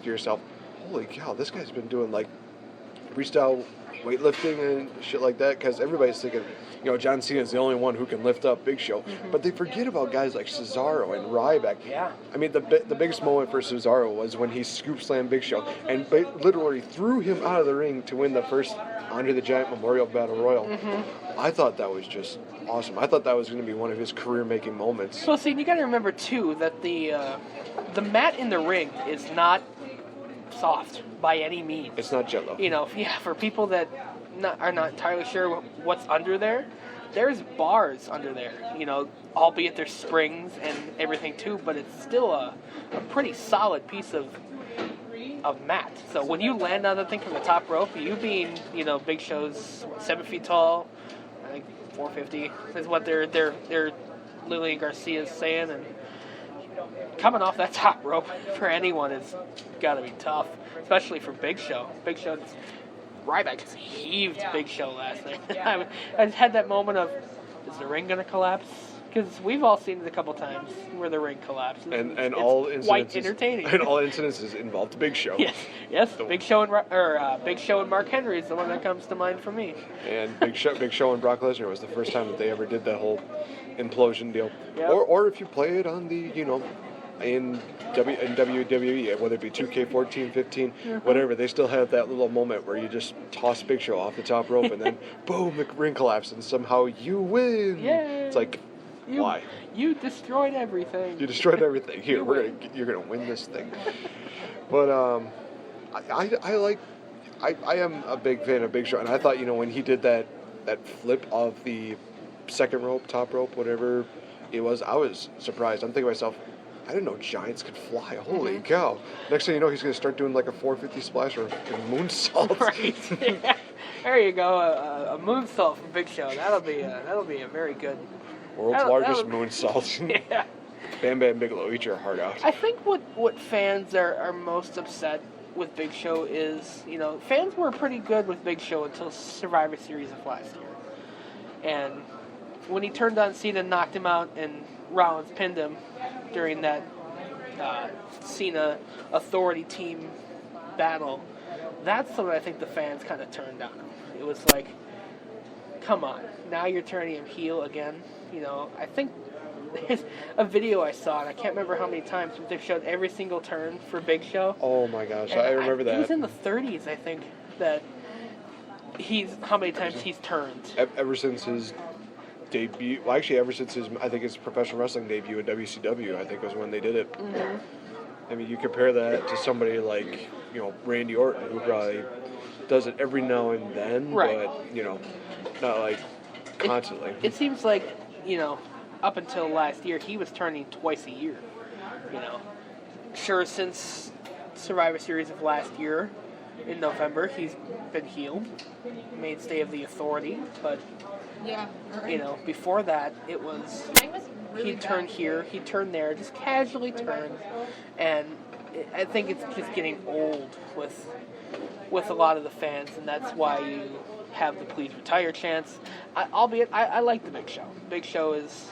to yourself, holy cow, this guy's been doing like freestyle weightlifting and shit like that, because everybody's thinking, John Cena's the only one who can lift up Big Show, but they forget about guys like Cesaro and Ryback. Yeah. I mean, the biggest moment for Cesaro was when he scoop slammed Big Show and literally threw him out of the ring to win the first Andre the Giant Memorial Battle Royal. I thought that was just awesome. I thought that was going to be one of his career-making moments. Well, see, you got to remember too that the mat in the ring is not soft by any means. It's not Jello. For people that are not entirely sure what's under there, there's bars under there. Albeit there's springs and everything too, but it's still a pretty solid piece of mat. So when you land on the thing from the top rope, you being Big Show's 7 feet tall, I think 450 is what they're Lillian Garcia's saying, and coming off that top rope for anyone has got to be tough, especially for Big Show. Ryback just heaved Big Show last night. I just had that moment of, is the ring going to collapse? Because we've all seen it a couple times where the ring collapses. And it's all incidences, quite entertaining. And all incidences involved Big Show. Yes. Big Show and Mark Henry is the one that comes to mind for me. And Big Show and Brock Lesnar was the first time that they ever did that whole implosion deal. Yep. Or if you play it on the in WWE, whether it be 2K14, 15, whatever, they still have that little moment where you just toss Big Show off the top rope and then boom, the ring collapses and somehow you win. Yay. It's like, why? You destroyed everything. You destroyed everything. Here, you're gonna win this thing. But I am a big fan of Big Show, and I thought when he did that flip of the second rope, top rope, whatever it was, I was surprised. I'm thinking to myself, I didn't know giants could fly. Holy cow! Next thing you know, he's gonna start doing like a 450 splash or a moonsault. Right. Yeah. There you go, a moonsault from Big Show. That'll be a very good. World's largest moonsault. Yeah. Bam Bam Bigelow, eat your heart out. I think what fans are most upset with Big Show is, fans were pretty good with Big Show until Survivor Series of last year. And when he turned on Cena and knocked him out and Rollins pinned him during that Cena Authority team battle, that's when I think the fans kind of turned on him. It was like, come on, now you're turning him heel again. I think there's a video I saw, and I can't remember how many times, but they've showed every single turn for Big Show. Oh my gosh, I remember that. It was in the 30s, I think, that how many times he's turned. Ever since his debut, well, actually, ever since his professional wrestling debut in WCW, I think was when they did it. Mm-hmm. I mean, you compare that to somebody like, Randy Orton, who probably does it every now and then, right. But, not like constantly. It seems like, up until last year, he was turning twice a year. Sure, since Survivor Series of last year, in November, he's been healed, mainstay of the Authority, but, before that, it was, he'd turn here, he'd turn there, just casually turned, and I think it's just getting old with a lot of the fans, and that's why you have the please retire chants. Albeit, I like the Big Show. Big Show is,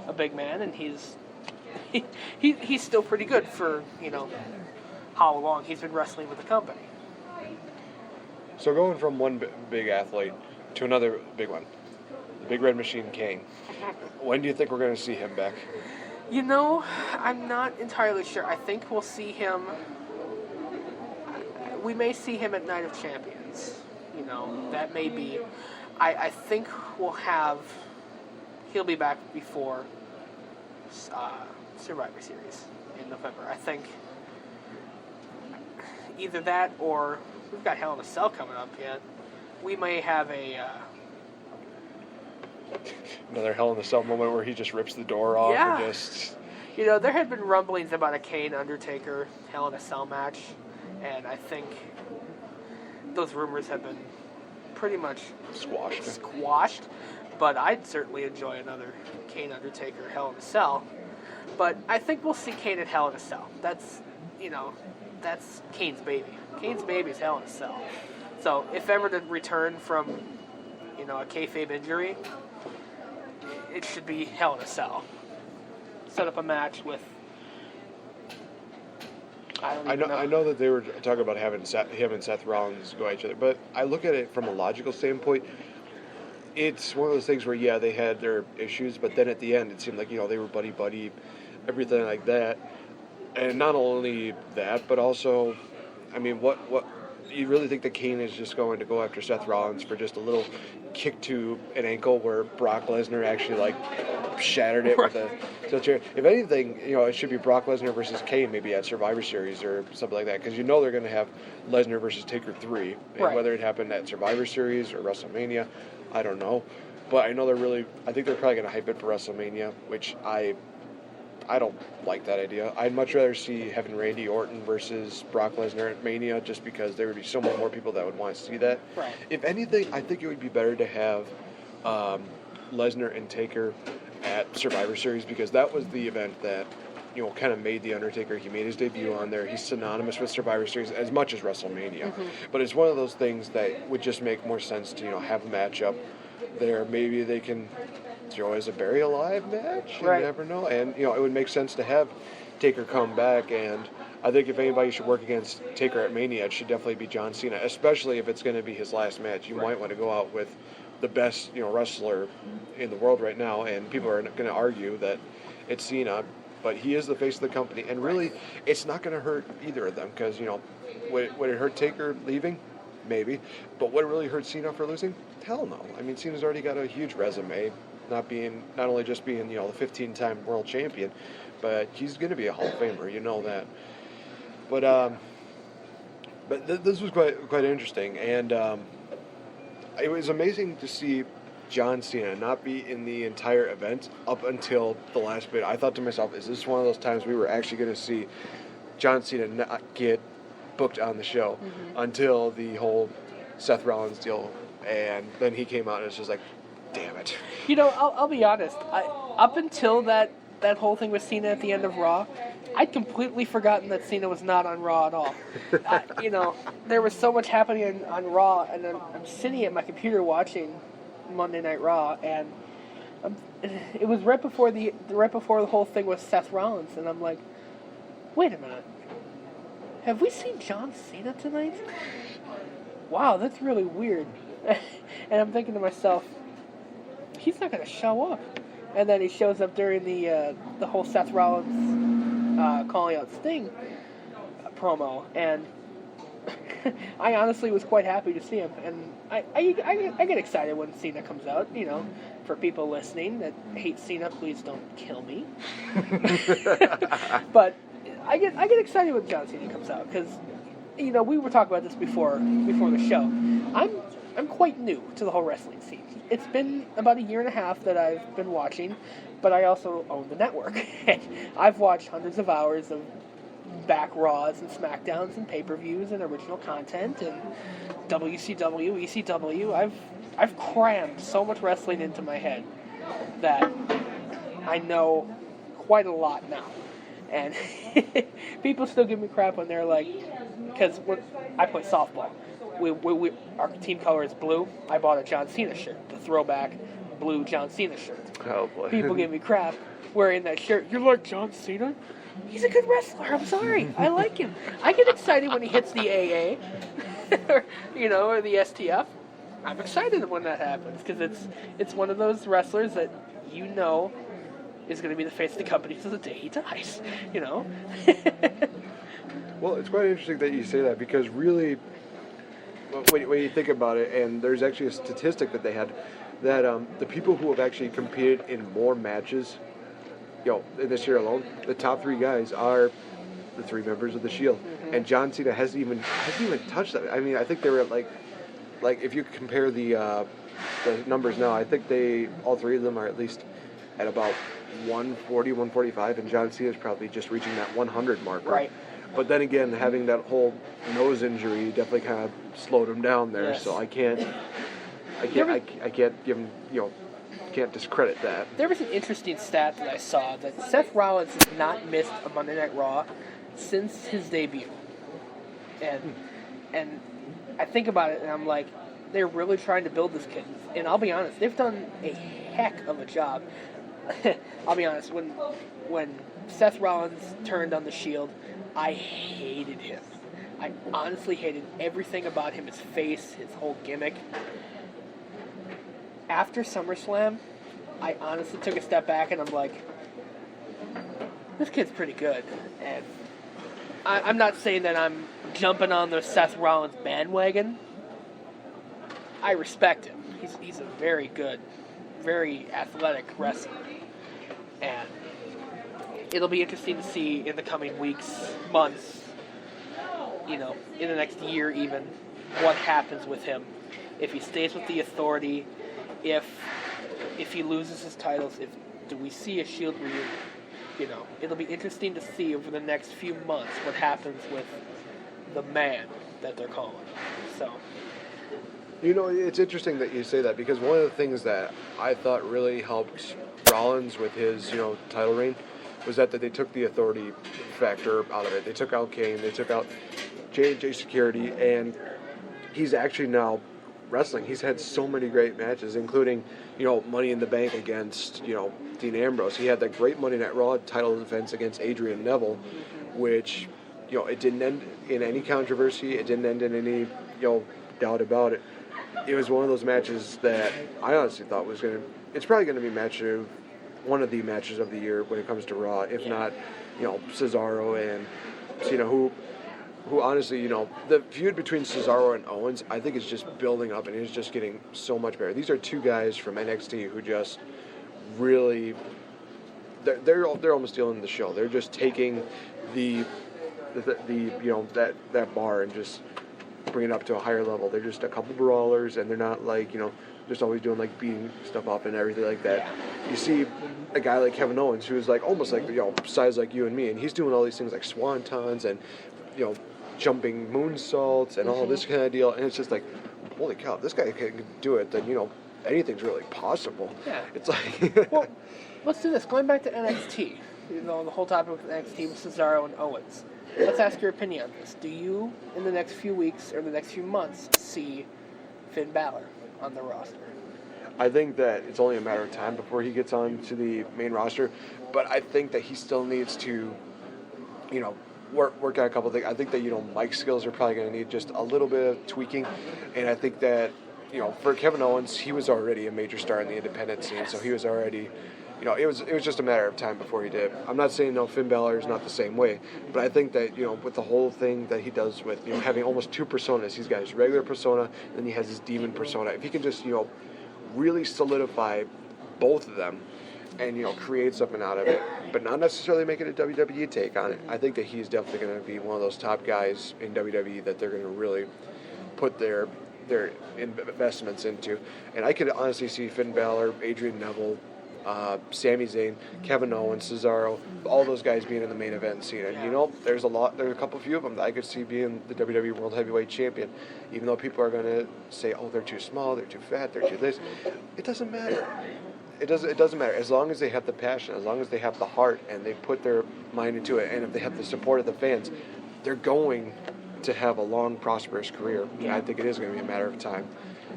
a big man, and he's still pretty good for, how long he's been wrestling with the company. So going from one big athlete to another big one, the Big Red Machine Kane. When do you think we're going to see him back? I'm not entirely sure. I think we'll see him. We may see him at Night of Champions. That may be. I think he'll be back before Survivor Series in November. I think either that or we've got Hell in a Cell coming up yet. We may have another Hell in a Cell moment where he just rips the door off. Yeah. Or just... there had been rumblings about a Kane Undertaker Hell in a Cell match, and I think those rumors have been pretty much squashed. But I'd certainly enjoy another Kane Undertaker Hell in a Cell. But I think we'll see Kane at Hell in a Cell. That's Kane's baby. Kane's baby is Hell in a Cell. So if ever to return from, a kayfabe injury, it should be Hell in a Cell. Set up a match with I know that they were talking about having him and Seth Rollins go at each other, but I look at it from a logical standpoint. It's one of those things where, yeah, they had their issues, but then at the end, it seemed like, they were buddy-buddy, everything like that. And not only that, but also, I mean, what you really think that Kane is just going to go after Seth Rollins for just a little kick to an ankle where Brock Lesnar actually, shattered it with a steel chair? If anything, it should be Brock Lesnar versus Kane maybe at Survivor Series or something like that, because they're going to have Lesnar versus Taker 3. And whether it happened at Survivor Series or WrestleMania, I don't know. But I know I think they're probably going to hype it for WrestleMania, which I don't like that idea. I'd much rather see having Randy Orton versus Brock Lesnar at Mania, just because there would be so many more people that would want to see that. Right. If anything, I think it would be better to have Lesnar and Taker at Survivor Series, because that was the event that kind of made The Undertaker. He made his debut on there. He's synonymous with Survivor Series as much as WrestleMania. Mm-hmm. But it's one of those things that would just make more sense to have a matchup there. Maybe they can throw as a Bury Alive match. You never know. And it would make sense to have Taker come back. And I think if anybody should work against Taker at Mania, it should definitely be John Cena, especially if it's going to be his last match. You might want to go out with the best wrestler in the world right now, and people are going to argue that it's Cena, but he is the face of the company, and really it's not going to hurt either of them, because would it hurt Taker leaving? Maybe. But would it really hurt Cena for losing? Hell no. I mean, Cena's already got a huge resume, not only just being the 15-time world champion, but he's going to be a Hall of Famer, that. But this was quite interesting, and it was amazing to see John Cena not be in the entire event up until the last bit. I thought to myself, is this one of those times we were actually going to see John Cena not get booked on the show until the whole Seth Rollins deal? And then he came out and it's just like, damn it. I'll be honest. Up until that whole thing with Cena at the end of Raw, I'd completely forgotten that Cena was not on Raw at all. There was so much happening on Raw, and I'm sitting at my computer watching Monday Night Raw, and it was right before the whole thing with Seth Rollins, and I'm like, wait a minute, have we seen John Cena tonight? Wow, that's really weird. And I'm thinking to myself, he's not going to show up. And then he shows up during the whole Seth Rollins calling out Sting promo, and I honestly was quite happy to see him. And I get excited when Cena comes out. For people listening that hate Cena, please don't kill me. But I get excited when John Cena comes out, because we were talking about this before the show. I'm quite new to the whole wrestling scene. It's been about a year and a half that I've been watching, but I also own the network. I've watched hundreds of hours of back Raws and SmackDowns and pay-per-views and original content and WCW, ECW. I've crammed so much wrestling into my head that I know quite a lot now. And people still give me crap when they're like, because I play softball. Our team color is blue. I bought a John Cena shirt, the throwback blue John Cena shirt. Oh boy! People give me crap wearing that shirt. You're like, John Cena? He's a good wrestler. I'm sorry. I like him. I get excited when he hits the AA, or the STF. I'm excited when that happens, because it's one of those wrestlers that is going to be the face of the company to the day he dies. Well, it's quite interesting that you say that, because really, when you think about it, and there's actually a statistic that they had, that the people who have actually competed in more matches, in this year alone, the top three guys are the three members of the Shield, and John Cena hasn't even touched that. I mean, I think they were at like if you compare the numbers now, I think all three of them are at least at about 140, 145, and John Cena's probably just reaching that 100 marker. Right. But then again, having that whole nose injury definitely kind of slowed him down there. Yes. So I can't give him, can't discredit that. There was an interesting stat that I saw that Seth Rollins has not missed a Monday Night Raw since his debut. And I think about it, and I'm like, they're really trying to build this kid. And I'll be honest, they've done a heck of a job. I'll be honest, when Seth Rollins turned on the Shield, I hated him. I honestly hated everything about him, his face, his whole gimmick. After SummerSlam, I honestly took a step back and I'm like, this kid's pretty good. And I'm not saying that I'm jumping on the Seth Rollins bandwagon. I respect him. He's a very good, very athletic wrestler. And it'll be interesting to see in the coming weeks, months, in the next year even, what happens with him. If he stays with the Authority, if he loses his titles, do we see a Shield reunion? It'll be interesting to see over the next few months what happens with the man that they're calling. So, it's interesting that you say that, because one of the things that I thought really helped Rollins with his, title reign was that they took the Authority factor out of it. They took out Kane, they took out J&J Security, and he's actually now wrestling. He's had so many great matches, including, Money in the Bank against, Dean Ambrose. He had that great Monday Night Raw title defense against Adrian Neville, which, it didn't end in any controversy. It didn't end in any, doubt about it. It was one of those matches that I honestly thought it's probably going to be one of the matches of the year when it comes to Raw, if not, Cesaro and Cena, who honestly, the feud between Cesaro and Owens, I think is just building up, and it's just getting so much better. These are two guys from NXT who just really, they're almost stealing the show. They're just taking the that bar and just bringing it up to a higher level. They're just a couple brawlers, and they're not like, just always doing like beating stuff up and everything like that. You see a guy like Kevin Owens, who's like almost like, size like you and me, and he's doing all these things like swantons and, jumping moonsaults and all this kind of deal, and it's just like, holy cow, this guy can do it, then, anything's really possible. Yeah. It's like... Well, let's do this. Going back to NXT, the whole topic with NXT with Cesaro and Owens. Let's ask your opinion on this. Do you, in the next few weeks or the next few months, see Finn Balor on the roster? I think that it's only a matter of time before he gets on to the main roster, but I think that he still needs to, work out a couple of things. I think that, mic skills are probably going to need just a little bit of tweaking, and I think that, for Kevin Owens, he was already a major star in the independent scene, so he was already, it was just a matter of time before he did. I'm not saying, Finn Balor is not the same way, but I think that, with the whole thing that he does with, having almost two personas, he's got his regular persona, and then he has his demon persona. If he can just, really solidify both of them and, create something out of it, but not necessarily make it a WWE take on it, I think that he's definitely going to be one of those top guys in WWE that they're going to really put their investments into. And I could honestly see Finn Balor, Adrian Neville, Sami Zayn, Kevin Owens, Cesaro, all those guys being in the main event scene. And, there's a few of them that I could see being the WWE World Heavyweight Champion, even though people are going to say, oh, they're too small, they're too fat, they're too this. It doesn't matter. It doesn't matter. As long as they have the passion, as long as they have the heart, and they put their mind into it, and if they have the support of the fans, they're going to have a long, prosperous career. And I think it is going to be a matter of time.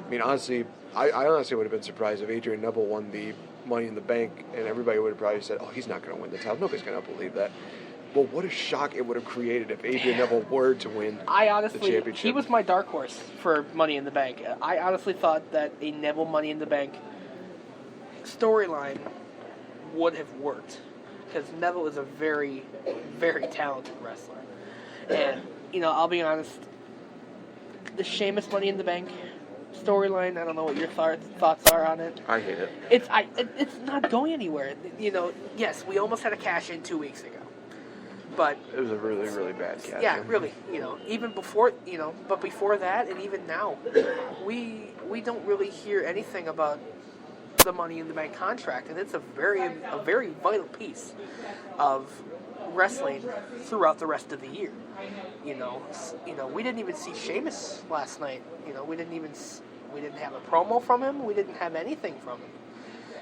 I mean, honestly, I honestly would have been surprised if Adrian Neville won the Money in the Bank, and everybody would have probably said, oh, he's not going to win the title. Nobody's going to believe that. Well, what a shock it would have created if Adrian Neville were to win the championship. He was my dark horse for Money in the Bank. I honestly thought that a Neville Money in the Bank storyline would have worked, because Neville is a very, very talented wrestler. And, I'll be honest, the Sheamus Money in the Bank storyline, I don't know what your thoughts are on it. I hate it. It's not going anywhere. Yes, we almost had a cash in 2 weeks ago. But it was a really, really bad cash. Yeah, really. Even before, but before that, and even now, we don't really hear anything about the Money in the Bank contract, and it's a very vital piece of wrestling throughout the rest of the year. We didn't even see Sheamus last night. We didn't have a promo from him. We didn't have anything from him.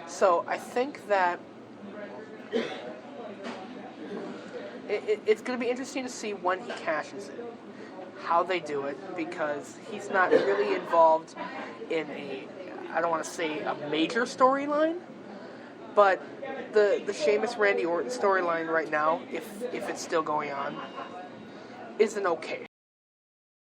So I think that it's going to be interesting to see when he cashes it, how they do it, because he's not really involved in I don't want to say a major storyline, But the Sheamus Randy Orton storyline right now, if it's still going on, isn't okay.